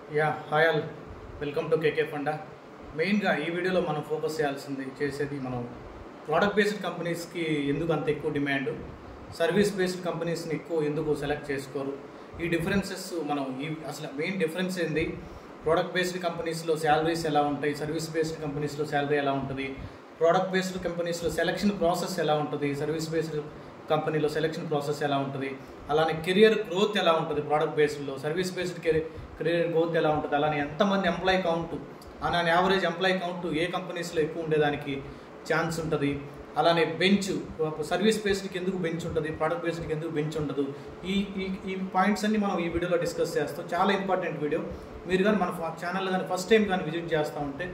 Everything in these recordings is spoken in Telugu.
Hi all, welcome to KK funda. మెయిన్గా ఈ వీడియోలో మనం ఫోకస్ చేసేది మనం ప్రోడక్ట్ బేస్డ్ కంపెనీస్కి ఎందుకు అంత ఎక్కువ డిమాండ్, సర్వీస్ బేస్డ్ కంపెనీస్ని ఎక్కువ ఎందుకు సెలెక్ట్ చేసుకోరు, ఈ డిఫరెన్సెస్ మనం అసలు మెయిన్ డిఫరెన్స్ ఏంది, ప్రోడక్ట్ బేస్డ్ కంపెనీస్లో శాలరీస్ ఎలా ఉంటాయి, సర్వీస్ బేస్డ్ కంపెనీస్లో శాలరీ ఎలా ఉంటుంది, ప్రోడక్ట్ బేస్డ్ కంపెనీస్లో సెలక్షన్ ప్రాసెస్ ఎలా ఉంటుంది, సర్వీస్ బేస్డ్ కంపెనీలో సెలక్షన్ ప్రాసెస్ ఎలా ఉంటుంది, అలానే కెరియర్ గ్రోత్ ఎలా ఉంటుంది, ప్రోడక్ట్ బేస్డ్లో సర్వీస్ బేస్డ్ కెరియర్ గ్రోత్ ఎలా ఉంటుంది, అలానే ఎంతమంది ఎంప్లాయీ కౌంట్, అలానే యావరేజ్ ఎంప్లాయీ కౌంట్ ఏ కంపెనీస్లో ఎక్కువ ఉండేదానికి ఛాన్స్ ఉంటుంది, అలానే బెంచ్ సర్వీస్ బేస్డ్కి ఎందుకు బెంచ్ ఉంటుంది, ప్రోడక్ట్ బేస్డ్కి ఎందుకు బెంచ్ ఉండదు, ఈ ఈ పాయింట్స్ అన్ని మనం ఈ వీడియోలో డిస్కస్ చేస్తాం. చాలా ఇంపార్టెంట్ వీడియో. మీరు కానీ మన ఛానల్ కానీ ఫస్ట్ టైం కానీ విజిట్ చేస్తూ ఉంటే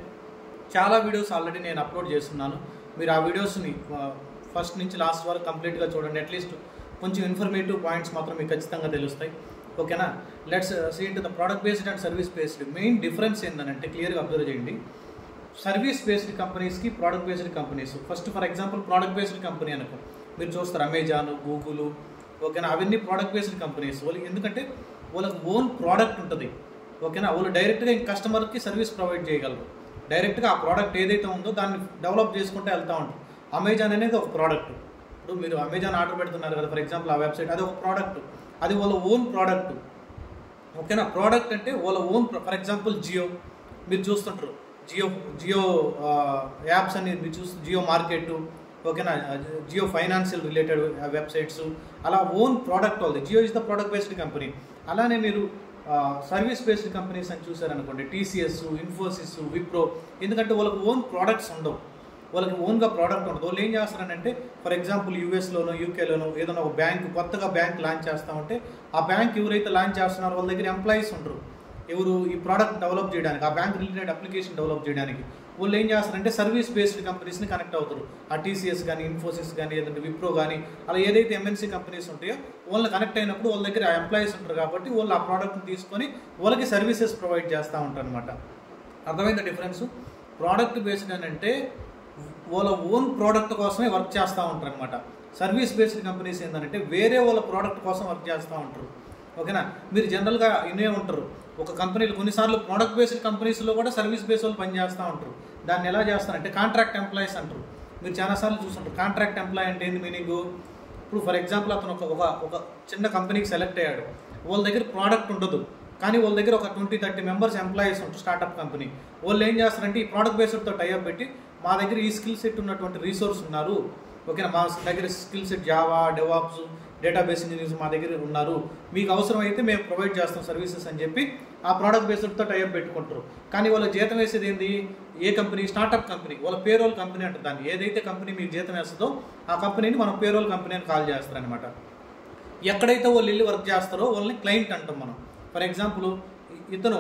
చాలా వీడియోస్ ఆల్రెడీ నేను అప్లోడ్ చేస్తున్నాను. మీరు ఆ వీడియోస్ని ఫస్ట్ నుంచి లాస్ట్ వరకు కంప్లీట్గా చూడండి. అట్లీస్ట్ కొంచెం ఇన్ఫర్మేటివ్ పాయింట్స్ మాత్రం మీకు ఖచ్చితంగా తెలుస్తాయి. ఓకేనా? Let's see into the product based and service based. Main difference ఏంటంటే క్లియర్గా అబ్జర్వ్ చేయండి. సర్వీస్ బేస్డ్ కంపెనీస్కి product based companies. First for example product based company అనుకో, మీరు చూస్తారు అమెజాన్, గూగుల్, ఓకేనా, అవన్నీ ప్రోడక్ట్ బేస్డ్ కంపెనీస్. వాళ్ళు ఎందుకంటే వాళ్ళకి ఓన్ ప్రోడక్ట్ ఉంటుంది. ఓకేనా? వాళ్ళు డైరెక్ట్గా కస్టమర్కి సర్వీస్ ప్రొవైడ్ చేయగలరు. డైరెక్ట్గా ఆ ప్రోడక్ట్ ఏదైతే ఉందో దాన్ని డెవలప్ చేసుకుంటే వెళ్తూ ఉంటారు. అమెజాన్ అనేది ఒక ప్రోడక్ట్. ఇప్పుడు మీరు అమెజాన్ ఆర్డర్ పెడుతున్నారు కదా, ఫర్ ఎగ్జాంపుల్ ఆ వెబ్సైట్, అది ఒక ప్రోడక్ట్, అది వాళ్ళ ఓన్ ప్రోడక్ట్. ఓకేనా? ప్రోడక్ట్ అంటే వాళ్ళ ఓన్. ఫర్ ఎగ్జాంపుల్ జియో మీరు చూస్తుంటారు, జియో యాప్స్ అని మీరు జియో మార్కెట్, ఓకేనా, జియో ఫైనాన్షియల్ రిలేటెడ్ వెబ్సైట్స్, అలా ఓన్ ప్రోడక్ట్ వాళ్ళది. Jio is the product based company. అలానే మీరు సర్వీస్ బేస్డ్ కంపెనీస్ అని చూసారనుకోండి, టీసీఎస్, ఇన్ఫోసిస్, విప్రో, ఎందుకంటే వాళ్ళకి ఓన్ ప్రోడక్ట్స్ ఉండవు, వాళ్ళకి ఓన్గా ప్రోడక్ట్ ఉండదు. వాళ్ళు ఏం చేస్తారంటే ఫర్ ఎగ్జాంపుల్ యూఎస్లోనో యూకేలోనో ఏదైనా ఒక బ్యాంక్, కొత్తగా బ్యాంక్ లాంచ్ చేస్తూ ఉంటే ఆ బ్యాంక్ ఎవరైతే లాంచ్ చేస్తున్నారో వాళ్ళ దగ్గర ఎంప్లాయీస్ ఉండరు. ఎవరు ఈ ప్రోడక్ట్ డెవలప్ చేయడానికి, ఆ బ్యాంక్ రిలేటెడ్ అప్లికేషన్ డెవలప్ చేయడానికి వాళ్ళు ఏం చేస్తారంటే సర్వీస్ బేస్డ్ కంపెనీస్ని కనెక్ట్ అవుతారు. ఆ టీసీఎస్ కానీ, ఇన్ఫోసిస్ కానీ, ఏదంటే విప్రో కానీ, అలా ఏదైతే ఎంఎన్సీ కంపెనీస్ ఉంటాయో వాళ్ళని కనెక్ట్ అయినప్పుడు వాళ్ళ దగ్గర ఆ ఎంప్లాయీస్ ఉంటారు కాబట్టి వాళ్ళు ఆ ప్రోడక్ట్ని తీసుకొని వాళ్ళకి సర్వీసెస్ ప్రొవైడ్ చేస్తూ ఉంటారు అనమాట. అర్థమైంది డిఫరెన్స్? ప్రోడక్ట్ బేస్డ్ అని అంటే వాళ్ళ ఓన్ ప్రోడక్ట్ కోసమే వర్క్ చేస్తూ ఉంటారు అనమాట. సర్వీస్ బేస్డ్ కంపెనీస్ ఏంటంటే వేరే వాళ్ళ ప్రోడక్ట్ కోసం వర్క్ చేస్తూ ఉంటారు. ఓకేనా? మీరు జనరల్గా ఇన్నే ఉంటారు ఒక కంపెనీలు, కొన్నిసార్లు ప్రోడక్ట్ బేస్డ్ కంపెనీస్లో కూడా సర్వీస్ బేస్ వాళ్ళు పనిచేస్తూ ఉంటారు. దాన్ని ఎలా చేస్తారంటే కాంట్రాక్ట్ ఎంప్లాయీస్ అంటారు. మీరు చాలాసార్లు చూస్తుంటారు. కాంట్రాక్ట్ ఎంప్లాయీ అంటే ఏంది మీనింగ్? ఇప్పుడు ఫర్ ఎగ్జాంపుల్ అతను ఒక చిన్న కంపెనీకి సెలెక్ట్ అయ్యాడు. వాళ్ళ దగ్గర ప్రోడక్ట్ ఉండదు, కానీ వాళ్ళ దగ్గర ఒక 20-30 మెంబర్స్ ఎంప్లాయీస్ ఉంటారు. స్టార్టప్ కంపెనీ వాళ్ళు ఏం చేస్తారంటే ఈ ప్రోడక్ట్ బేస్డ్తో టైఅప్ పెట్టి మా దగ్గర ఈ స్కిల్ సెట్ ఉన్నటువంటి రీసోర్స్ ఉన్నారు, ఓకేనా, మా దగ్గర skill set Java, DevOps, database engineers మా దగ్గర ఉన్నారు, మీకు అవసరం అయితే మేము ప్రొవైడ్ చేస్తాం సర్వీసెస్ అని చెప్పి ఆ ప్రోడక్ట్ బేస్డ్తో టైఅప్ పెట్టుకుంటారు. కానీ వాళ్ళ జీతం వేసేది ఏంది? ఏ కంపెనీ? Startup company. వాళ్ళ పేరోల్ కంపెనీ అంటారు దాన్ని. ఏదైతే కంపెనీ మీకు జీతం వేస్తుందో ఆ కంపెనీని మనం పేరోల్ కంపెనీ అని కాల్ చేస్తారనమాట. ఎక్కడైతే వాళ్ళు వెళ్ళి వర్క్ చేస్తారో వాళ్ళని క్లయింట్ అంటాం మనం. ఫర్ ఎగ్జాంపుల్ ఇతను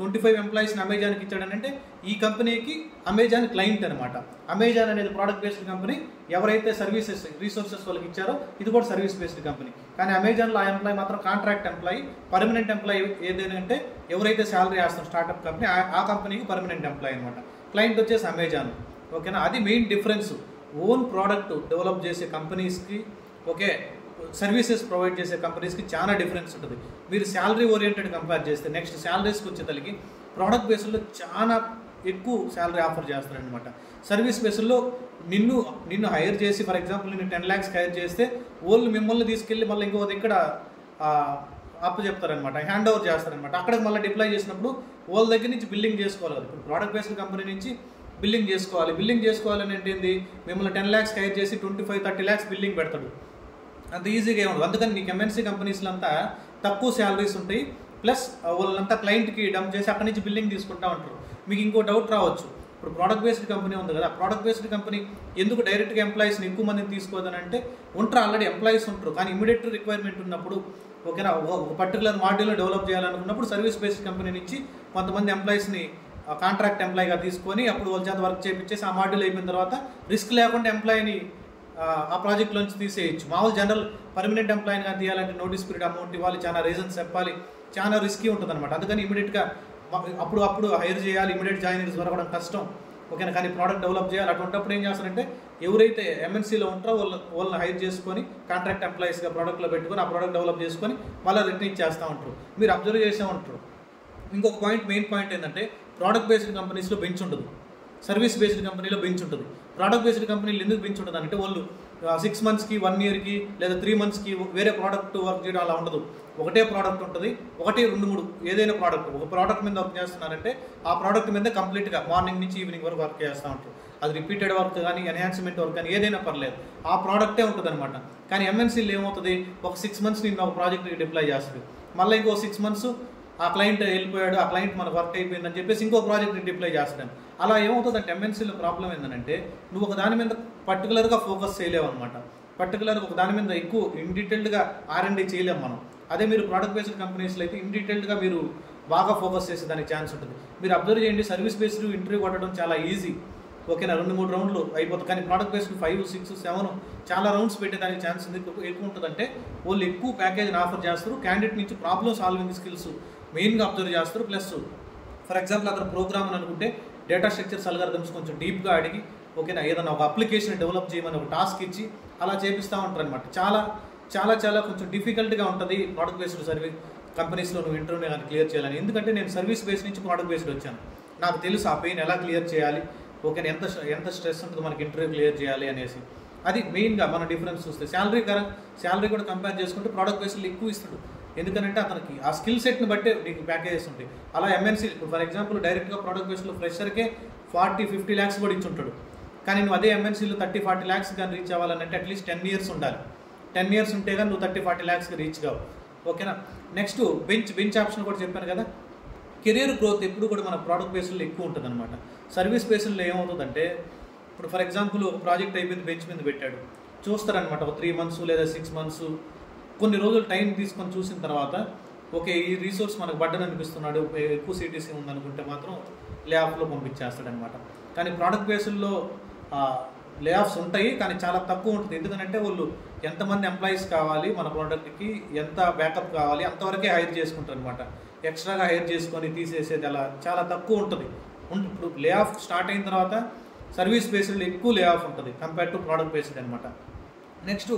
25 ఎంప్లాయీస్ని అమెజాన్కి ఇచ్చాడనంటే ఈ కంపెనీకి అమెజాన్ క్లయింట్ అనమాట. అమెజాన్ అనేది ప్రోడక్ట్ బేస్డ్ కంపెనీ. ఎవరైతే సర్వీసెస్ రీసోర్సెస్ వాళ్ళకి ఇచ్చారో ఇది కూడా సర్వీస్ బేస్డ్ కంపెనీ. కానీ అమెజాన్లో ఆ ఎంప్లాయీ మాత్రం కాంట్రాక్ట్ ఎంప్లాయీ. పర్మనెంట్ ఎంప్లాయీ ఏదైతే ఎవరైతే శాలరీ వేస్తారో స్టార్టప్ కంపెనీ, ఆ కంపెనీకి పర్మనెంట్ ఎంప్లాయీ అనమాట. క్లయింట్ వచ్చేసి అమెజాన్. ఓకేనా? అది main difference. Own product develop చేసే కంపెనీస్కి, ఓకే, సర్వీసెస్ ప్రొవైడ్ చేసే కంపెనీస్కి చాలా డిఫరెన్స్ ఉంటుంది. మీరు శాలరీ ఓరియంటెడ్ కంపేర్ చేస్తే నెక్స్ట్ శాలరీస్కి వచ్చేతలకి ప్రోడక్ట్ బేస్లో చాలా ఎక్కువ శాలరీ ఆఫర్ చేస్తారనమాట. సర్వీస్ బేస్లో నిన్ను హైర్ చేసి, ఫర్ ఎగ్జాంపుల్ నేను 10 lakhs హైర్ చేస్తే వాళ్ళు మిమ్మల్ని తీసుకెళ్ళి మళ్ళీ ఇంకో ఇక్కడ అప్పు చెప్తారనమాట, హ్యాండ్ ఓవర్ చేస్తారనమాట. అక్కడికి మళ్ళీ డిప్లాయ్ చేసినప్పుడు వాళ్ళ దగ్గర నుంచి బిల్లింగ్ చేసుకోవాలి కదా. ఇప్పుడు ప్రోడక్ట్ బేస్డ్ కంపెనీ నుంచి బిల్లింగ్ చేసుకోవాలి. బిల్లింగ్ చేసుకోవాలని ఏంటి? మిమ్మల్ని 10 lakhs హైర్ చేసి 25-30 lakhs బిల్లింగ్ పెడతాడు. అంత ఈజీగా ఏముండదు. అందుకని మీకు ఎంఎన్సీ కంపెనీస్లో అంతా తక్కువ శాలరీస్ ఉంటాయి. ప్లస్ వాళ్ళంతా క్లయింట్కి డంప్ చేసి అక్కడి నుంచి బిల్లింగ్ తీసుకుంటూ ఉంటారు. మీకు ఇంకో డౌట్ రావచ్చు, ఇప్పుడు ప్రోడక్ట్ బేస్డ్ కంపెనీ ఉంది కదా, ప్రోడక్ట్ బేస్డ్ కంపెనీ ఎందుకు డైరెక్ట్గా ఎంప్లాయీస్ని ఎక్కువ మందిని తీసుకోవద్దని అంటే ఉంటారు, ఆల్రెడీ ఎంప్లాయీస్ ఉంటారు. కానీ ఇమీడియట్ రిక్వైర్మెంట్ ఉన్నప్పుడు, ఓకేనా, ఒక పర్టికులర్ మాడ్యూల్లో డెవలప్ చేయాలనుకున్నప్పుడు సర్వీస్ బేస్డ్ కంపెనీ నుంచి కొంతమంది ఎంప్లాయీస్ని కాంట్రాక్ట్ ఎంప్లాయీగా తీసుకొని అప్పుడు వాళ్ళ చేత వర్క్ చేయించేసి ఆ మాడ్యూల్ అయిపోయిన తర్వాత రిస్క్ లేకుండా ఎంప్లాయీని ఆ ప్రాజెక్ట్లోంచి తీసేయచ్చు. మామూలు జనరల్ పర్మనెంట్ ఎంప్లాయీని కానీ తీయాలంటే నోటీస్ పీరియడ్ అమౌంట్ ఇవ్వాలి, చాలా రీజన్స్ చెప్పాలి, చాలా రిస్కీ ఉంటుంది అనమాట. అందుకని ఇమీడియట్గా అప్పుడు హైర్ చేయాలి, ఇమీడియట్ జాయినర్స్ దొరకడం కష్టం. ఓకేనా? కానీ ప్రోడక్ట్ డెవలప్ చేయాలి. అటువంటిప్పుడు ఏం చేస్తారంటే ఎవరైతే ఎంఎన్సీలో ఉంటారో వాళ్ళని హైర్ చేసుకొని కాంట్రాక్ట్ ఎంప్లాయీస్గా ప్రోడక్ట్లో పెట్టుకొని ఆ ప్రోడక్ట్ డెవలప్ చేసుకొని మళ్ళీ రిటర్న్ ఇచ్చేస్తూ ఉంటారు. మీరు అబ్జర్వ్ చేసే ఉంటారు, ఇంకొక మెయిన్ పాయింట్ ఏంటంటే ప్రోడక్ట్ బేస్డ్ కంపెనీస్లో బెంచ్ ఉండదు, సర్వీస్ బేస్డ్ కంపెనీలో బెంచ్ ఉంటుంది. ప్రోడక్ట్ బేస్డ్ కంపెనీలు ఎందుకు బెంచ్ ఉంటుంది అంటే వాళ్ళు 6 monthsకి 1 yearకి లేదా 3 monthsకి వేరే ప్రోడక్ట్ వర్క్ చేయడం అలా ఉండదు. ఒకటే ప్రోడక్ట్ ఉంటుంది, 1, 2, 3 ఏదైనా ప్రోడక్ట్ ఒక ప్రోడక్ట్ మీద వర్క్ చేస్తున్నారంటే ఆ ప్రోడక్ట్ మీద కంప్లీట్గా మార్నింగ్ నుంచి ఈవినింగ్ వరకు వర్క్ చేస్తూ ఉంటారు. అది రిపీటెడ్ వర్క్ కానీ ఎన్హాన్స్మెంట్ వర్క్ కానీ ఏదైనా పర్లేదు, ఆ ప్రోడక్టే ఉంటుంది అనమాట. కానీ ఎంఎన్సీలో ఏమవుతుంది, ఒక 6 months నేను ఒక ప్రాజెక్ట్కి డిప్లాయ్ చేస్తుంది, మళ్ళీ ఇంకో 6 months ఆ క్లయింట్ వెళ్ళిపోయాడు, ఆ క్లయింట్ మన వర్క్ అయిపోయిందని చెప్పేసి ఇంకో ప్రాజెక్ట్ని డిప్లాయ్ చేస్తాను. అలా ఏమవుతుందంటే ఎంఎన్సీలో ప్రాబ్లం ఏంటంటే నువ్వు ఒక దాని మీద పర్టికులర్గా ఫోకస్ చేయలేవు అనమాట. పర్టికులర్గా ఒక దాని మీద ఎక్కువ ఇన్ డీటెయిల్డ్గా R&D చేయలేము మనం. అదే మీరు ప్రోడక్ట్ బేస్డ్ కంపెనీస్లో అయితే ఇన్ డీటెయిల్డ్గా మీరు బాగా ఫోకస్ చేసే దానికి ఛాన్స్ ఉంటుంది. మీరు అబ్జర్వ్ చేయండి, సర్వీస్ బేస్డ్ ఇంటర్వ్యూ కొట్టడం చాలా ఈజీ, ఓకేనా, 2-3 రౌండ్లు అయిపోతుంది. కానీ ప్రోడక్ట్ బేస్డ్ 5, 6, 7 చాలా రౌండ్స్ పెట్టేదానికి ఛాన్స్ ఎక్కువ ఉంటుందంటే వాళ్ళు ఎక్కువ ప్యాకేజ్ని ఆఫర్ చేస్తారు. క్యాండిడేట్ నుంచి ప్రాబ్లమ్ సాల్వింగ్ స్కిల్స్ మెయిన్గా అబ్జర్వ్ చేస్తారు. ప్లస్ ఫర్ ఎగ్జాంపుల్ అక్కడ ప్రోగ్రామ్ అని అనుకుంటే డేటా స్ట్రక్చర్స్ అల్గారిథమ్స్ కొంచెం డీప్గా అడిగి, ఓకేనా, ఏదైనా ఒక అప్లికేషన్ డెవలప్ చేయమని ఒక టాస్క్ ఇచ్చి అలా చేపిస్తూ ఉంటారు అనమాట. చాలా చాలా చాలా కొంచెం డిఫికల్ట్గా ఉంటుంది ప్రోడక్ట్ బేస్డ్ సర్వీస్ కంపెనీస్లో నువ్వు ఇంటర్వ్యూని కానీ క్లియర్ చేయాలని. ఎందుకంటే నేను సర్వీస్ బేస్ నుంచి ప్రోడక్ట్ బేస్డ్ వచ్చాను, నాకు తెలుసు ఆ పెయిన్ ఎలా క్లియర్ చేయాలి, ఓకేనా, ఎంత స్ట్రెస్ ఉంటుంది మనకి ఇంటర్వ్యూ క్లియర్ చేయాలి అనేసి. అది మెయిన్గా మన డిఫరెన్స్ చూస్తే. శాలరీ కూడా కంపేర్ చేసుకుంటే ప్రోడక్ట్ బేస్డ్ ఎక్కువ ఇస్తాడు, ఎందుకంటే అతనికి ఆ స్కిల్ సెట్ని బట్టే నీకు ప్యాకేజెస్ ఉంటాయి. అలా ఎంఎన్సీ ఇప్పుడు ఫర్ ఎగ్జాంపుల్ డైరెక్ట్గా ప్రోడక్ట్ బేస్డ్లో ఫ్రెషర్కే 40-50 lakhs కూడా ఇచ్చి ఉంటాడు. కానీ నువ్వు అదే ఎంఎన్సీలో 30-40 lakhs కానీ రీచ్ అవ్వాలంటే అట్లీస్ట్ 10 years ఉండాలి. 10 years ఉంటే కానీ నువ్వు 30-40 lakhsకి రీచ్ కావు, ఓకేనా. నెక్స్ట్ బెంచ్ ఆప్షన్ కూడా చెప్పాను కదా. కెరీర్ గ్రోత్ ఎప్పుడు కూడా మన ప్రోడక్ట్ బేస్లో ఎక్కువ ఉంటుంది అనమాట. సర్వీస్ బేస్లో ఏమవుతుందంటే ఇప్పుడు ఫర్ ఎగ్జాంపుల్ ఒక ప్రాజెక్ట్ అయిపోయింది, బెంచ్ మీద పెట్టాడు, చూస్తారనమాట. ఒక 3 months లేదా 6 months కొన్ని రోజులు టైం తీసుకొని చూసిన తర్వాత ఓకే ఈ రీసోర్స్ మనకు బడ్డని అనిపిస్తున్నాడు, ఎక్కువ సిటీసీ ఉందనుకుంటే మాత్రం లే ఆఫ్లో పంపించేస్తాడనమాట. కానీ ప్రోడక్ట్ బేస్లో లే ఆఫ్స్ ఉంటాయి, కానీ చాలా తక్కువ ఉంటుంది. ఎందుకంటే వాళ్ళు ఎంతమంది ఎంప్లాయీస్ కావాలి మన ప్రోడక్ట్కి, ఎంత బ్యాకప్ కావాలి అంతవరకే హైర్ చేసుకుంటారు అనమాట. ఎక్స్ట్రాగా హైర్ చేసుకొని తీసేసేది అలా చాలా తక్కువ ఉంటుంది. ఇప్పుడు లే ఆఫ్ స్టార్ట్ అయిన తర్వాత సర్వీస్ బేస్డ్లో ఎక్కువ లే ఆఫ్ ఉంటుంది కంపేర్ టు ప్రోడక్ట్ బేస్డ్ అనమాట. నెక్స్ట్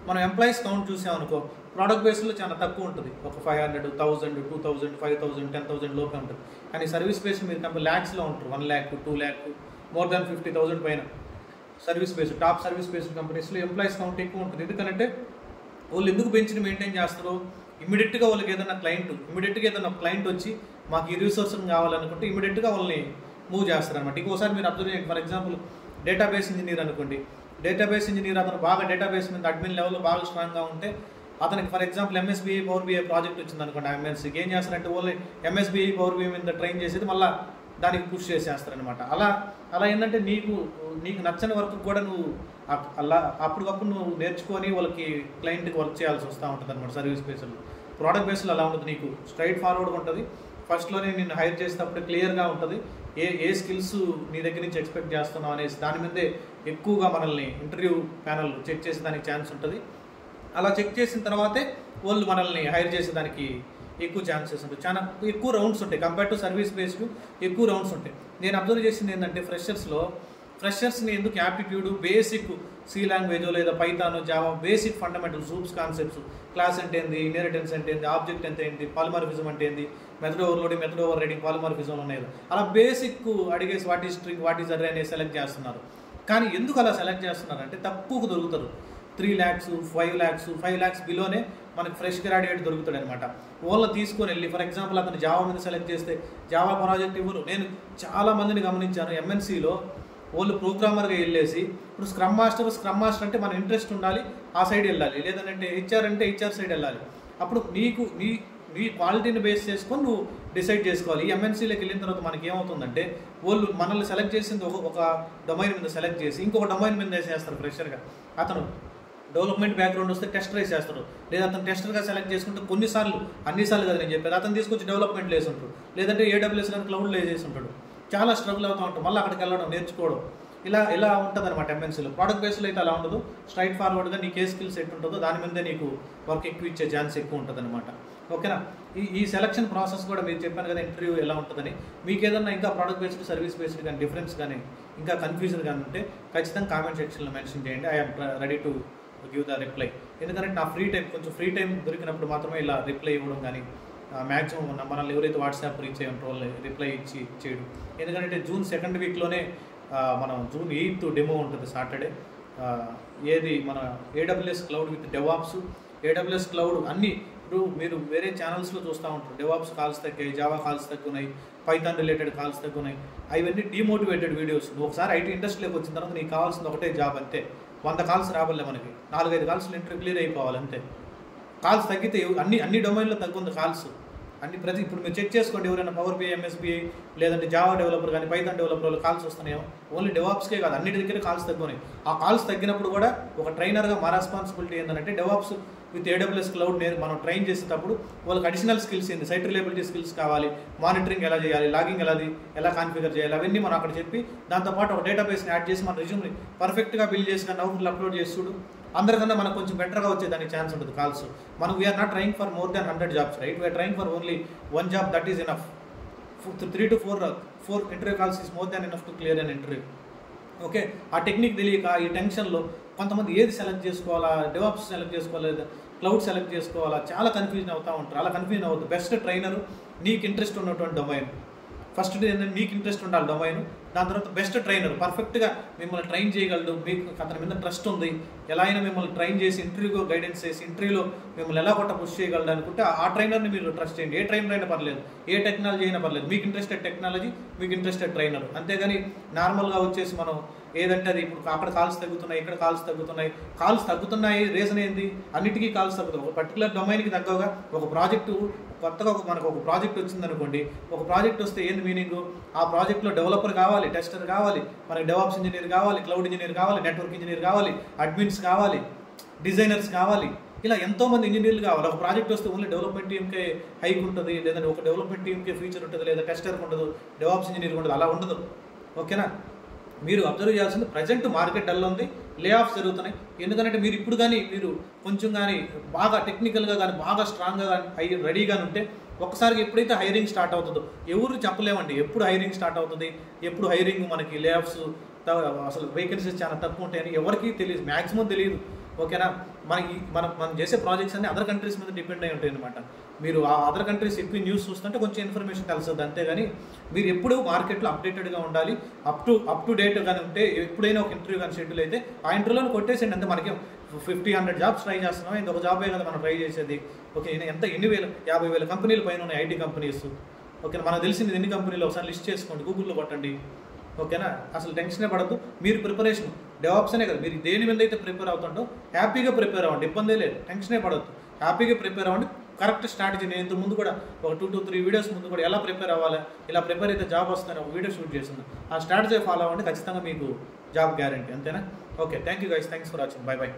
మనం ఎంప్లాయీస్ కౌంట్ చూసామనుకో, ప్రోడక్ట్ బేస్లో చాలా తక్కువ ఉంటుంది, ఒక 500, 1000, 2000, 5000, 10,000 లోపే ఉంటుంది. కానీ సర్వీస్ బేస్డ్ మీరు కంపెనీ ల్యాక్స్లో ఉంటారు, 1 lakh, 2 lakh, మోర్ దాన్ 50,000 పైన service based top service based కంపెనీస్లో ఎంప్లాయీస్ కౌంట్ ఎక్కువ ఉంటుంది. ఎందుకంటే వాళ్ళు ఎందుకు బెంచ్ని మెయింటైన్ చేస్తారు, ఇమీడియట్గా వాళ్ళకి ఏదైనా క్లయింట్ వచ్చి మాకు ఈ రిసోర్స్ని కావాలనుకుంటే ఇమీడియట్గా వాళ్ళని మూవ్ చేస్తారు అనమాట. ఇంకోసారి మీరు అబ్జర్వ్ చేయండి, ఫర్ ఎగ్జాంపుల్ డేటాబేస్ ఇంజనీర్ అనుకోండి, డేటాబేస్ ఇంజనీర్ అతను బాగా డేటాబేస్ మీద అడ్మిన్ లెవెల్లో బాగా స్ట్రాంగ్గా ఉంటే అతనికి for example MSBI Power BI project వచ్చింది అనుకోండి, ఎంఎన్సీకి ఏం చేస్తారంటే వాళ్ళు MSBI Power BI మీద ట్రైన్ చేసేది మళ్ళీ దానికి పుష్ చేసేస్తారనమాట. అలా ఏంటంటే నీకు నచ్చని వర్క్ కూడా నువ్వు అప్పటికప్పుడు నువ్వు నేర్చుకొని వాళ్ళకి క్లయింట్కి వర్క్ చేయాల్సి వస్తూ ఉంటుంది అనమాట. సర్వీస్ బేస్లో ప్రోడక్ట్ బేస్లో అలా ఉంటుంది, నీకు స్ట్రైట్ ఫార్వర్డ్గా ఉంటుంది. ఫస్ట్లోనే నేను హైర్ చేసేటప్పుడు క్లియర్గా ఉంటుంది ఏ స్కిల్స్ నీ దగ్గర నుంచి ఎక్స్పెక్ట్ చేస్తున్నావు అనేసి దాని మీదే ఎక్కువగా మనల్ని ఇంటర్వ్యూ ప్యానల్ చెక్ చేసేదానికి ఛాన్స్ ఉంటుంది. అలా చెక్ చేసిన తర్వాతే వాళ్ళు మనల్ని హైర్ చేసేదానికి ఎక్కువ ఛాన్సెస్ ఉంటాయి. చాలా ఎక్కువ రౌండ్స్ ఉంటాయి కంపేర్ టు సర్వీస్ బేస్డ్, ఎక్కువ రౌండ్స్ ఉంటాయి. నేను అబ్జర్వ్ చేసింది ఏంటంటే ఫ్రెషర్స్ని ఎందుకు యాప్టిట్యూడ్, బేసిక్ సి లాంగ్వేజ్ లేదా Python, Java, basic fundamental soups concepts, class అంటే ఏంది, ఇన్హెరిటెన్స్ అంటే ఏంది, ఆబ్జెక్ట్ అంటే ఏంటి, పాలిమార్ఫిజం అంటే ఏంది, method overloading, method over riding, polymorphism ఉన్నాయి. అలా బేసిక్ అడిగేసి what is string, what is array అనేది సెలెక్ట్ చేస్తున్నారు. కానీ ఎందుకు అలా సెలెక్ట్ చేస్తున్నారంటే తక్కువకు దొరుకుతారు. 3 lakhs, 5 lakhs బిలోనే మనకి ఫ్రెష్ గ్రాడ్యుయేట్ దొరుకుతాడు అనమాట. వాళ్ళని తీసుకొని వెళ్ళి ఫర్ ఎగ్జాంపుల్ అతను జావా మీద సెలెక్ట్ చేస్తే జావా ప్రాజెక్ట్ ఇవ్వరు. నేను చాలా మందిని గమనించాను, MNCలో వాళ్ళు ప్రోగ్రామర్గా వెళ్ళేసి ఇప్పుడు స్క్రమ్ మాస్టర్ అంటే మన ఇంట్రెస్ట్ ఉండాలి, ఆ సైడ్ వెళ్ళాలి, లేదంటే HR అంటే HR సైడ్ వెళ్ళాలి. అప్పుడు నీ క్వాలిటీని బేస్ చేసుకొని నువ్వు డిసైడ్ చేసుకోవాలి. ఈ MNCలోకి వెళ్ళిన తర్వాత మనకి ఏమవుతుందంటే వాళ్ళు మనల్ని సెలెక్ట్ చేసింది ఒక డొమైన్ మీద సెలెక్ట్ చేసి ఇంకొక డొమైన్ మీద వేసేస్తారు ఫ్రెషర్గా. అతను డెవలప్మెంట్ బ్యాక్గ్రౌండ్ వస్తే టెస్టర్ వేసేస్తారు, లేదా అతను టెస్టర్గా సెలెక్ట్ చేసుకుంటే అన్నిసార్లు కదా నేను చెప్పేది, అతను తీసుకొచ్చి డెవలప్మెంట్ వేసి ఉంటాడు, లేదంటే AWS కానీ క్లౌడ్లో వేసేసి ఉంటాడు. చాలా స్ట్రగుల్ అవుతూ ఉంటాం, మళ్ళీ అక్కడికి వెళ్ళడం, నేర్చుకోవడం, ఇలా ఉంటుంది అనమాట. MNCలో ప్రోడక్ట్ బేస్లో అయితే అలా ఉండదు. స్ట్రైట్ ఫార్వర్డ్గా నీకు ఏ స్కిల్స్ ఎట్ ఉంటుందో దాని మీదే నీకు వర్క్ ఎక్కువ ఇచ్చే ఛాన్స్ ఎక్కువ ఉంటుంది అనమాట. ఓకేనా. ఈ సెలక్షన్ ప్రాసెస్ కూడా మీరు చెప్పాను కదా ఇంటర్వ్యూ ఎలా ఉంటుందని. మీకు ఏదన్నా ఇంకా ప్రోడక్ట్ బేస్డ్ సర్వీస్ బేస్డ్ కానీ డిఫరెన్స్ కానీ ఇంకా కన్ఫ్యూజన్ కానీ ఉంటే ఖచ్చితంగా కామెంట్ సెక్షన్లో మెన్షన్ చేయండి. I'm ready to give the reply. ఎందుకంటే నా కొంచెం ఫ్రీ టైం దొరికినప్పుడు మాత్రమే ఇలా రిప్లై ఇవ్వడం కానీ మ్యాక్సిమం మనల్ని ఎవరైతే వాట్సాప్ రీచ్ అయ్యి ఉంటారో వాళ్ళు రిప్లై చేయడం. ఎందుకంటే జూన్ 2nd వీక్లోనే మనం జూన్ 8th డెమో ఉంటుంది సాటర్డే. ఏది మన AWS cloud with DevOps, AWS cloud అన్నీ. ఇప్పుడు మీరు వేరే ఛానల్స్లో చూస్తూ ఉంటారు, డెవాప్స్ కాల్స్ తగ్గాయి, జావా కాల్స్ తగ్గున్నాయి, పైథాన్ రిలేటెడ్ కాల్స్ తగ్గున్నాయి. అవన్నీ డిమోటివేటెడ్ వీడియోస్. నువ్వు ఒకసారి ఐటీ ఇండస్ట్రీలోకి వచ్చిన తర్వాత నీకు కావాల్సింది ఒకటే జాబ్ అంతే. 100 కాల్స్ రావాలే మనకి, 4-5 కాల్స్లో ఇంటర్వ్యూ క్లియర్ అయిపోవాలి అంతే. కాల్స్ తగ్గితే అన్ని డొమైన్లో తగ్గుంది కాల్స్ అన్ని. ఇప్పుడు మీరు చెక్ చేసుకోండి, ఎవరైనా పవర్ BI, MSBI లేదంటే జావా డెవలపర్ కానీ పైథాన్ డెవలపర్ వాళ్ళు కాల్స్ వస్తున్నాయో. ఓన్లీ డెవాప్స్కే కాదు, అన్నిటి దగ్గర కాల్స్ తగ్గున్నాయి. ఆ కాల్స్ తగ్గినప్పుడు కూడా ఒక ట్రైనర్గా మా రెస్పాన్సిబిలిటీ ఏంటంటే డెవాప్స్ విత్ AWS క్లౌడ్ మనం ట్రైన్ చేసేటప్పుడు వాళ్ళకి అడిషనల్ స్కిల్స్ ఏంది, సైట్ రిలయబిలిటీ స్కిల్స్ కావాలి, మానిటరింగ్ ఎలా చేయాలి, లాగింగ్ ఎలా కాన్ఫిగర్ చేయాలి, అవన్నీ మనం అక్కడ చెప్పి దాంతోపాటు ఒక డేటాబేస్ని యాడ్ చేసి మన రెజ్యూమ్ని పర్ఫెక్ట్గా బిల్డ్ చేసి నౌకర్లు అప్లోడ్ చేసి చూడు. అందరికన్నా మనకు కొంచెం బెటర్గా వచ్చేదానికి ఛాన్స్ ఉంటుంది కాల్స్. మనం we're not trying for more than 100 jobs, right? We're trying for only 1 job, that is enough. 3 to 4 interview calls is more than enough to clear an interview. Okay, ఆ టెక్నిక్ తెలియక ఈ టెన్షన్లో కొంతమంది ఏది సెలెక్ట్ చేసుకోవాలా, డెవాప్స్ సెలెక్ట్ చేసుకోవాలా, క్లౌడ్ సెలెక్ట్ చేసుకోవాలా, చాలా కన్ఫ్యూజన్ అవుతూ ఉంటారు. అలా కన్ఫ్యూజన్ అవ్వద్దు. బెస్ట్ ట్రైనర్ నీకు ఇంట్రెస్ట్ ఉన్నటువంటి డొమైన్. ఫస్ట్ ఏంటంటే మీకు ఇంట్రెస్ట్ ఉండాలి డొమైన్. దాని తర్వాత బెస్ట్ ట్రైనర్ పర్ఫెక్ట్గా మిమ్మల్ని ట్రైన్ చేయగలడు, మీకు అతని మీద ట్రస్ట్ ఉంది, ఎలా అయినా మిమ్మల్ని ట్రైన్ చేసి ఇంటర్వ్యూలో గైడెన్స్ చేసి ఇంటర్వ్యూలో మిమ్మల్ని ఎలా కొట్ట పుష్ చేయగలడు అనుకుంటే ఆ ట్రైనర్ని మీరు ట్రస్ట్ చేయండి. ఏ ట్రైనర్ అయినా పర్లేదు, ఏ టెక్నాలజీ అయినా పర్లేదు, మీకు ఇంట్రెస్టెడ్ టెక్నాలజీ, మీకు ఇంట్రెస్టెడ్ ట్రైనర్. అంతేగాని నార్మల్గా వచ్చేసి మనం ఏదంటే అది ఇప్పుడు అక్కడ కాల్స్ తగ్గుతున్నాయి, ఇక్కడ కాల్స్ తగ్గుతున్నాయి రీజన్ ఏంటి? అన్నిటికీ కాల్స్ తగ్గుతాయి. ఒక పర్టికులర్ డొమైన్కి తగ్గగా ఒక ప్రాజెక్టు కొత్తగా మనకు ఒక ప్రాజెక్ట్ వచ్చిందనుకోండి, ఒక ప్రాజెక్ట్ వస్తే ఏంది మీనింగ్? ఆ ప్రాజెక్ట్లో డెవలపర్ కావాలి, టెస్టర్ కావాలి, మనకి డెవాప్స్ ఇంజనీర్ కావాలి, క్లౌడ్ ఇంజనీర్ కావాలి, నెట్వర్క్ ఇంజనీర్ కావాలి, అడ్మిన్స్ కావాలి, డిజైనర్స్ కావాలి, ఇలా ఎంతోమంది ఇంజనీర్లు కావాలి. ఒక ప్రాజెక్ట్ వస్తే ఓన్లీ డెవలప్మెంట్ టీమ్కే హైక్ ఉంటుంది, లేదంటే ఒక డెవలప్మెంట్ టీమ్కే ఫీచర్ ఉంటుంది, లేదా టెస్టర్కి ఉండదు, డెవాప్స్ ఇంజనీర్కి ఉండదు. అలా ఉండదు. ఓకేనా? మీరు అబ్జర్వ్ చేయాల్సింది ప్రజెంట్ మార్కెట్ డల్ ఉంది, లే ఆఫ్స్ జరుగుతున్నాయి. ఎందుకంటే మీరు ఇప్పుడు కానీ మీరు కొంచెం కానీ బాగా టెక్నికల్గా కానీ బాగా స్ట్రాంగ్గా కానీ రెడీగా ఉంటే ఒక్కసారికి ఎప్పుడైతే హైరింగ్ స్టార్ట్ అవుతుందో ఎవరు చెప్పలేమండి ఎప్పుడు హైరింగ్ స్టార్ట్ అవుతుంది, ఎప్పుడు హైరింగ్ మనకి లే ఆఫ్స్ అసలు వేకెన్సీస్ చాలా తక్కువ ఉంటాయని ఎవరికి తెలియదు, మ్యాక్సిమం తెలియదు. ఓకేనా? మనం చేసే ప్రాజెక్ట్స్ అన్ని అదర్ కంట్రీస్ మీద డిపెండ్ అయి ఉంటాయి అనమాట. మీరు ఆ అదర్ కంట్రీస్ ఎక్కువ న్యూస్ చూస్తుంటే కొంచెం ఇన్ఫర్మేషన్ తెలుస్తుంది. అంతేగాని మీరు ఎప్పుడూ మార్కెట్లో అప్డేటెడ్గా ఉండాలి. అప్ టు డేట్ కానీ ఉంటే ఎప్పుడైనా ఒక ఇంటర్వ్యూ కానీ షెడ్యూల్ అయితే ఆ ఇంటర్వ్యూలో కొట్టేసేయండి. అంతే. మనకి 50-100 jobs ట్రై చేస్తున్నాం, ఇంత ఒక జాబే కదా మనం ట్రై చేసేది. ఓకే, ఎన్ని వేలు 50,000 కంపెనీల పైన ఉన్నాయి ఐటీ కంపెనీస్. ఓకేనా? మనకు తెలిసింది ఎన్ని కంపెనీలు ఒకసారి లిస్ట్ చేసుకోండి, గూగుల్లో కొట్టండి. ఓకేనా? అసలు టెన్షనే పడద్దు. మీరు ప్రిపరేషన్ డెవాప్స్ అనే కదా, మీరు దేని మీద అయితే ప్రిపేర్ అవుతుంటో హ్యాపీగా ప్రిపేర్ అవ్వండి, ఇబ్బందే లేదు, టెన్షనే పడద్దు. హ్యాపీగా ప్రిపేర్ అవ్వండి. కరెక్ట్ స్ట్రాటజీ నేను ఇంత ముందు కూడా ఒక 2 to 3 వీడియోస్ ముందు కూడా ఎలా ప్రిపేర్ అవ్వాలి, ఇలా ప్రిపేర్ అయితే జాబ్ వస్తుందని ఒక వీడియో షూట్ చేసింది. ఆ స్ట్రాటజీ ఫాలో అవ్వండి, ఖచ్చితంగా మీకు జాబ్ గ్యారంటీ. అంతేనా? Okay, thank you guys, thanks for watching, by by.